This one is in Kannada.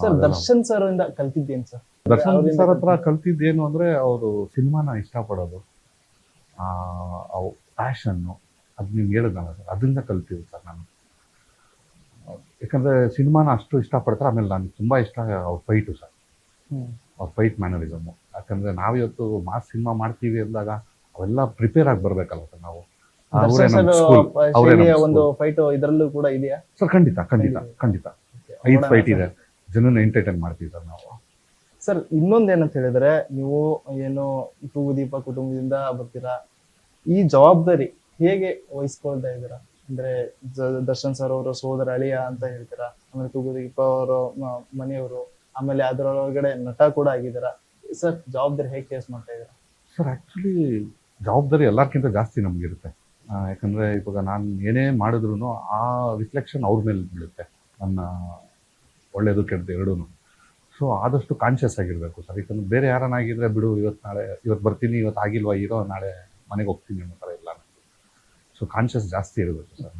ಸರ್ ದರ್ಶನ್ ಸರ್ ಇಂದ ಕಲ್ತಿದ್ದೇನು ಸರ್? ದರ್ಶನ್ ಸರ್ ಹತ್ರ ಕಲ್ತಿದ್ದೇನು ಅಂದರೆ ಅವರು ಸಿನಿಮಾನ ಇಷ್ಟಪಡೋದು, ಪ್ಯಾಷನ್ನು, ಅದು ನೀವು ಹೇಳಿದ್ನಲ್ಲ ಸರ್, ಅದರಿಂದ ಕಲ್ತಿದ್ದು ಸರ್ ನಾನು. ಯಾಕಂದರೆ ಸಿನಿಮಾನ ಅಷ್ಟು ಇಷ್ಟಪಡ್ತಾರೆ. ಆಮೇಲೆ ನನಗೆ ತುಂಬ ಇಷ್ಟ ಅವ್ರ ಫೈಟು ಸರ್, ಅವ್ರ ಫೈಟ್ ಮ್ಯಾನರಿಸಮ್ಮು. ಯಾಕಂದರೆ ನಾವಿವತ್ತು ಮಾಸ್ ಸಿನಿಮಾ ಮಾಡ್ತೀವಿ ಅಂದಾಗ ಅವೆಲ್ಲ ಪ್ರಿಪೇರ್ ಆಗಿ ಬರಬೇಕಲ್ಲ ಸರ್ ನಾವು. ಒಂದು ಫೈಟ್ ಇದರಲ್ಲೂ ಕೂಡ ಇದೆಯಾ ಸರ್? ಖಂಡಿತ ಖಂಡಿತ ಖಂಡಿತ 5 ಫೈಟ್ ಇದೆ. ಜನನ ಎಂಟರ್ಟೈನ್ ಮಾಡ್ತೀವಿ ಸರ್ ನಾವು. ಸರ್ ಇನ್ನೊಂದೇನಂತ ಹೇಳಿದ್ರೆ, ನೀವು ಏನು ತೂಗುದೀಪ ಕುಟುಂಬದಿಂದ ಬರ್ತೀರಾ, ಈ ಜವಾಬ್ದಾರಿ ಹೇಗೆ ವಹಿಸ್ಕೊಳ್ತಾ ಇದ್ದೀರಾ? ಅಂದ್ರೆ ದರ್ಶನ್ ಸರ್ ಅವರು ಸೋದರ ಅಳಿಯ ಅಂತ ಹೇಳ್ತೀರಾ, ಆಮೇಲೆ ತೂಗುದೀಪ ಅವರು ಮನೆಯವರು, ಆಮೇಲೆ ಅದರೊಳಗಡೆ ನಟ ಕೂಡ ಆಗಿದ್ದೀರಾ. ಸರ್ ಜವಾಬ್ದಾರಿ ಹೇಗೆ ಫೇಸ್ ಮಾಡ್ತಾ ಇದ್ದೀರಾ? ಸರ್ ಆ್ಯಕ್ಚುಲಿ ಜವಾಬ್ದಾರಿ ಎಲ್ಲಕ್ಕಿಂತ ಜಾಸ್ತಿ ನಮಗಿರುತ್ತೆ. ಯಾಕಂದರೆ ಇವಾಗ ನಾನು ಏನೇ ಮಾಡಿದ್ರು ಆ ರಿಫ್ಲೆಕ್ಷನ್ ಅವ್ರ ಮೇಲೆ ಬೀಳುತ್ತೆ, ನನ್ನ ಒಳ್ಳೆಯದು ಕೆಟ್ಟದ್ದು ಎರಡೂ. ಸೊ ಆದಷ್ಟು ಕಾನ್ಷಿಯಸ್ ಆಗಿರಬೇಕು ಸರ್. ಯಾಕಂದ್ರೆ ಬೇರೆ ಯಾರನ್ನಾಗಿದ್ದರೆ ಬಿಡು, ಇವತ್ತು ಬರ್ತೀನಿ, ಇವತ್ತು ಆಗಿಲ್ವಾ ಹೀರೋ, ನಾಳೆ ಮನೆಗೆ ಹೋಗ್ತೀನಿ ಅನ್ನೋ ಥರ ಇಲ್ಲ ನನಗೆ. ಸೊ ಕಾನ್ಷಿಯಸ್ ಜಾಸ್ತಿ ಇರಬೇಕು ಸರ್.